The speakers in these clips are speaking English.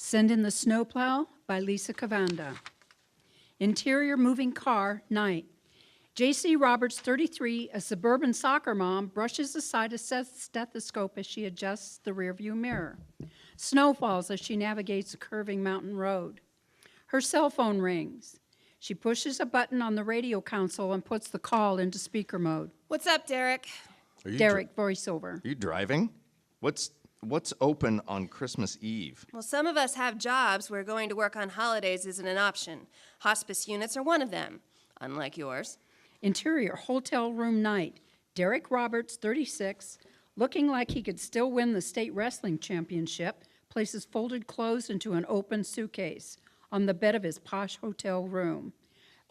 Send in the Snowplow by Lisa Kovanda. Interior moving car, night. Jaycee Roberts, 33, a suburban soccer mom, brushes aside a stethoscope as she adjusts the rearview mirror. Snow falls as she navigates a curving mountain road. Her cell phone rings. She pushes a button on the radio console and puts the call into speaker mode. What's up, Derek? Derek, voiceover. Are you driving? What's open on Christmas Eve? Well, some of us have jobs where going to work on holidays isn't an option. Hospice units are one of them, unlike yours. Interior hotel room night. Derek Roberts, 36, looking like he could still win the state wrestling championship, places folded clothes into an open suitcase on the bed of his posh hotel room.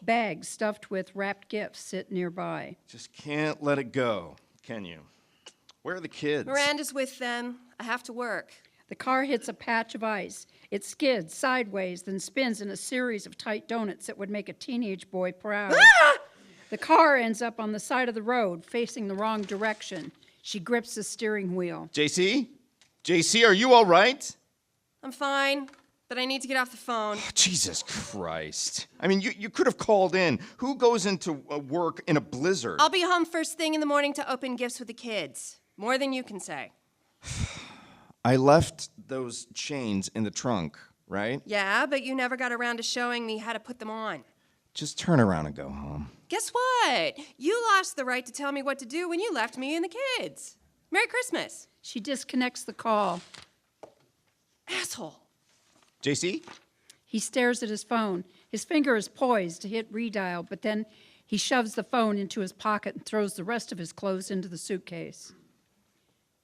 Bags stuffed with wrapped gifts sit nearby. Just can't let it go, can you? Where are the kids? Miranda's with them. I have to work. The car hits a patch of ice. It skids sideways, then spins in a series of tight donuts that would make a teenage boy proud. Ah! The car ends up on the side of the road, facing the wrong direction. She grips the steering wheel. Jaycee? Jaycee, are you all right? I'm fine, but I need to get off the phone. Oh, Jesus Christ. I mean, you could have called in. Who goes into work in a blizzard? I'll be home first thing in the morning to open gifts with the kids. More than you can say. I left those chains in the trunk, right? Yeah, but you never got around to showing me how to put them on. Just turn around and go home. Guess what? You lost the right to tell me what to do when you left me and the kids. Merry Christmas. She disconnects the call. Asshole. Jaycee? He stares at his phone. His finger is poised to hit redial, but then he shoves the phone into his pocket and throws the rest of his clothes into the suitcase.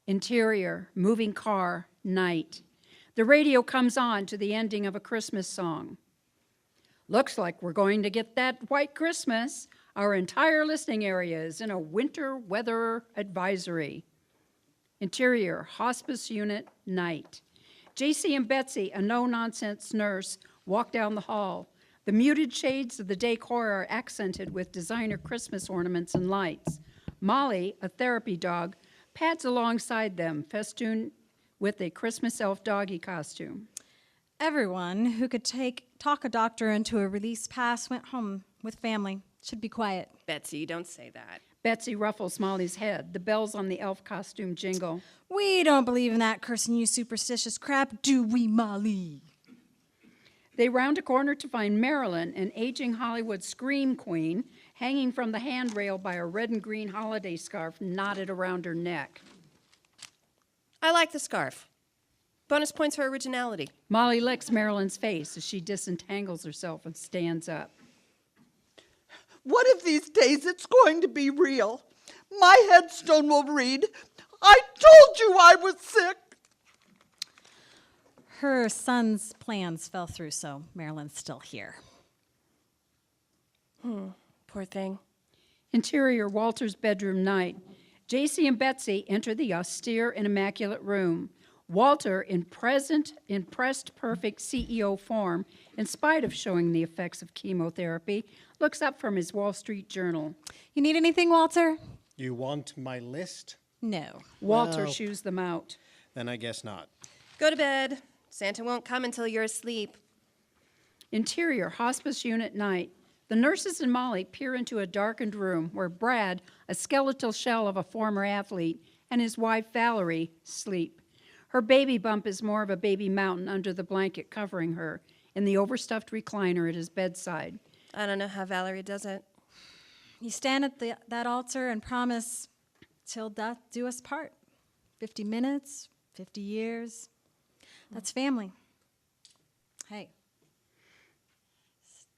Interior, moving car, night. The radio comes on to the ending of a Christmas song. Looks like we're going to get that white Christmas. Our entire listening area is in a winter weather advisory. Interior, hospice unit, night. Jaycee and Betsy, a no-nonsense nurse, walk down the hall. The muted shades of the decor are accented with designer Christmas ornaments and lights. Molly, a therapy dog, pads alongside them, festooned with a Christmas elf doggy costume. Everyone who could talk a doctor into a release pass went home with family. Should be quiet. Betsy, don't say that. Betsy ruffles Molly's head. The bells on the elf costume jingle. We don't believe in that cursing you superstitious crap, do we, Molly? They round a corner to find Marilyn, an aging Hollywood scream queen, hanging from the handrail by a red and green holiday scarf knotted around her neck. I like the scarf. Bonus points for originality. Molly licks Marilyn's face as she disentangles herself and stands up. One of these days it's going to be real. My headstone will read, "I told you I was sick." Her son's plans fell through, so Marilyn's still here. Poor thing. Interior, Walter's bedroom night. Jaycee and Betsy enter the austere and immaculate room. Walter, in impressed perfect CEO form, in spite of showing the effects of chemotherapy, looks up from his Wall Street Journal. You need anything, Walter? You want my list? No. Walter Well- shoos them out. Then I guess not. Go to bed. Santa won't come until you're asleep. Interior, hospice unit night. The nurses and Molly peer into a darkened room where Brad, a skeletal shell of a former athlete, and his wife Valerie sleep. Her baby bump is more of a baby mountain under the blanket covering her in the overstuffed recliner at his bedside. I don't know how Valerie does it. You stand at that altar and promise, till death do us part. 50 minutes, 50 years. That's family. Hey,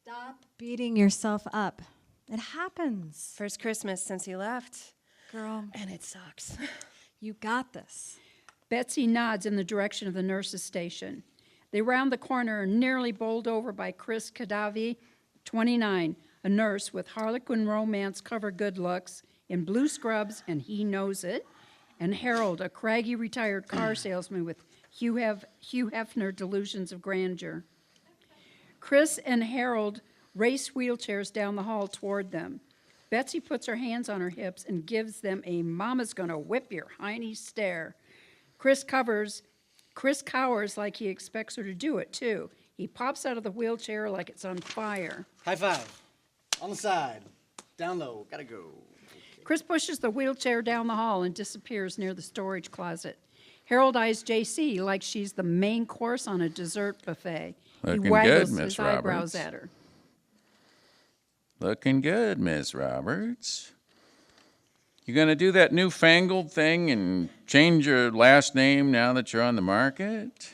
stop beating yourself up. It happens. First Christmas since he left. Girl, And it sucks. you got this. Betsy nods in the direction of the nurse's station. They round the corner and nearly bowled over by Chris Cadavi, 29, a nurse with Harlequin romance cover good looks, in blue scrubs, and he knows it, and Harold, a craggy retired car salesman with Hugh Hefner delusions of grandeur. Chris and Harold race wheelchairs down the hall toward them. Betsy puts her hands on her hips and gives them a mama's gonna whip your hiney stare. Chris Chris cowers like he expects her to do it, too. He pops out of the wheelchair like it's on fire. High five. On the side. Down low. Gotta go. Chris pushes the wheelchair down the hall and disappears near the storage closet. Harold eyes Jaycee like she's the main course on a dessert buffet. Looking he waggles good, his Miss eyebrows Roberts. at her. Looking good, Miss Roberts. You gonna do that newfangled thing and change your last name now that you're on the market?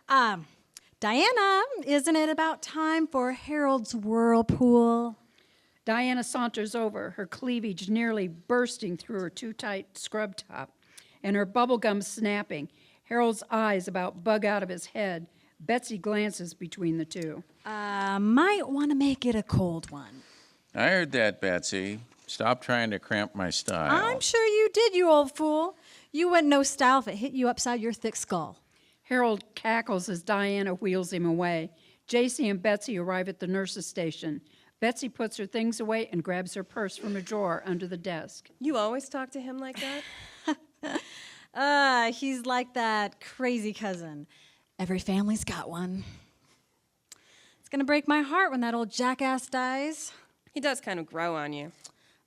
Diana, isn't it about time for Harold's whirlpool? Diana saunters over, her cleavage nearly bursting through her too-tight scrub top, and her bubble gum snapping. Harold's eyes about bug out of his head. Betsy glances between the two. Might want to make it a cold one. I heard that, Betsy. Stop trying to cramp my style. I'm sure you did, you old fool. You wouldn't know style if it hit you upside your thick skull. Harold cackles as Diana wheels him away. Jaycee and Betsy arrive at the nurse's station. Betsy puts her things away and grabs her purse from a drawer under the desk. You always talk to him like that? He's like that crazy cousin. Every family's got one. It's gonna break my heart when that old jackass dies. He does kind of grow on you.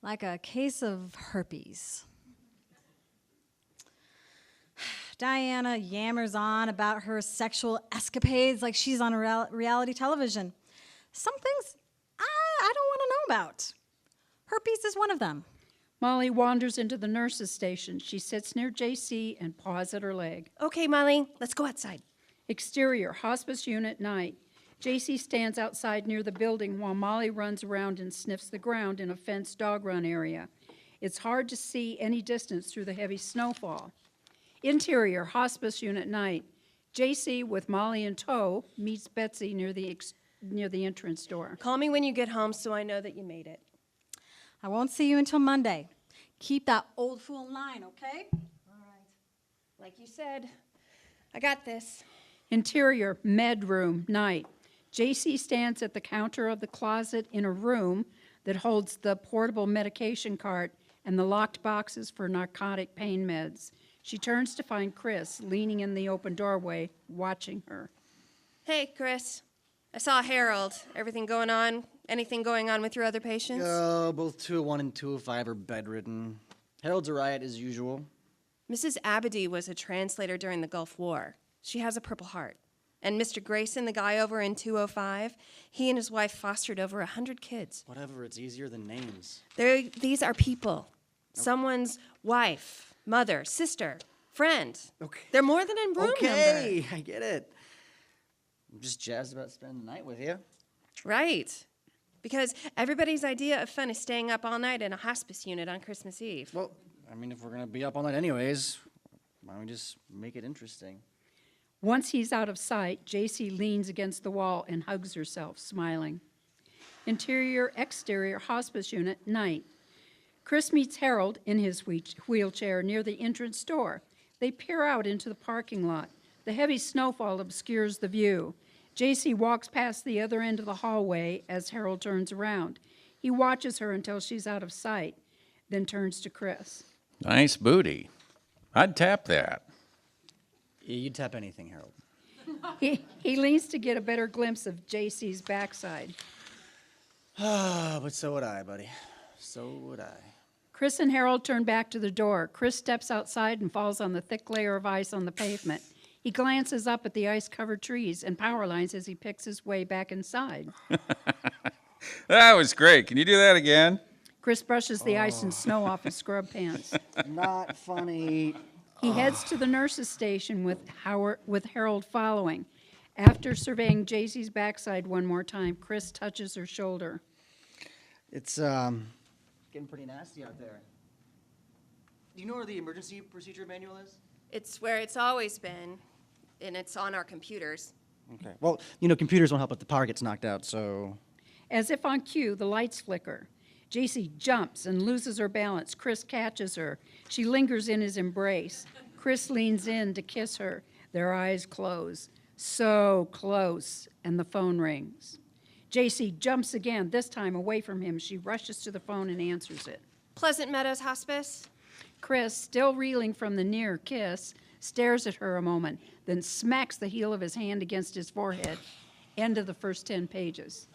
Like a case of herpes. Diana yammers on about her sexual escapades like she's on reality television. Some things I don't want to know about. Herpes is one of them. Molly wanders into the nurse's station. She sits near Jaycee and paws at her leg. Okay, Molly, let's go outside. Exterior, hospice unit, night. Jaycee stands outside near the building while Molly runs around and sniffs the ground in a fenced dog run area. It's hard to see any distance through the heavy snowfall. Interior, hospice unit, night. Jaycee, with Molly in tow, meets Betsy near the entrance door. Call me when you get home so I know that you made it. I won't see you until Monday. Keep that old fool in line, okay? All right. Like you said, I got this. Interior, med room, night. Jaycee stands at the counter of the closet in a room that holds the portable medication cart and the locked boxes for narcotic pain meds. She turns to find Chris leaning in the open doorway, watching her. Hey, Chris. I saw Harold. Everything going on? Anything going on with your other patients? Both 201 and 205 are bedridden. Harold's a riot as usual. Mrs. Abedy was a translator during the Gulf War. She has a Purple Heart. And Mr. Grayson, the guy over in 205, he and his wife fostered over 100 kids. Whatever, it's easier than names. These are people. Someone's wife, mother, sister, friend. Okay. They're more than a room Okay, number. I get it. I'm just jazzed about spending the night with you. Right. Because everybody's idea of fun is staying up all night in a hospice unit on Christmas Eve. Well, I mean, if we're going to be up all night anyways, why don't we just make it interesting? Once he's out of sight, Jaycee leans against the wall and hugs herself, smiling. Interior, exterior, hospice unit, night. Chris meets Harold in his wheelchair near the entrance door. They peer out into the parking lot. The heavy snowfall obscures the view. Jaycee walks past the other end of the hallway as Harold turns around. He watches her until she's out of sight, then turns to Chris. Nice booty. I'd tap that. You'd tap anything, Harold. He leans to get a better glimpse of Jaycee's backside. But so would I, buddy. So would I. Chris and Harold turn back to the door. Chris steps outside and falls on the thick layer of ice on the pavement. He glances up at the ice-covered trees and power lines as he picks his way back inside. That was great. Can you do that again? Chris brushes the ice and snow off his scrub pants. Not funny. He heads to the nurse's station with Harold following. After surveying Jaycee's backside one more time, Chris touches her shoulder. It's, getting pretty nasty out there. Do you know where the emergency procedure manual is? It's where it's always been, and it's on our computers. Okay. Well, you know, computers won't help if the power gets knocked out, so... As if on cue, the lights flicker. Jaycee jumps and loses her balance. Chris catches her. She lingers in his embrace. Chris leans in to kiss her. Their eyes close. So close. And the phone rings. Jaycee jumps again, this time away from him. She rushes to the phone and answers it. Pleasant Meadows Hospice? Chris, still reeling from the near kiss, stares at her a moment, then smacks the heel of his hand against his forehead. End of the first 10 pages.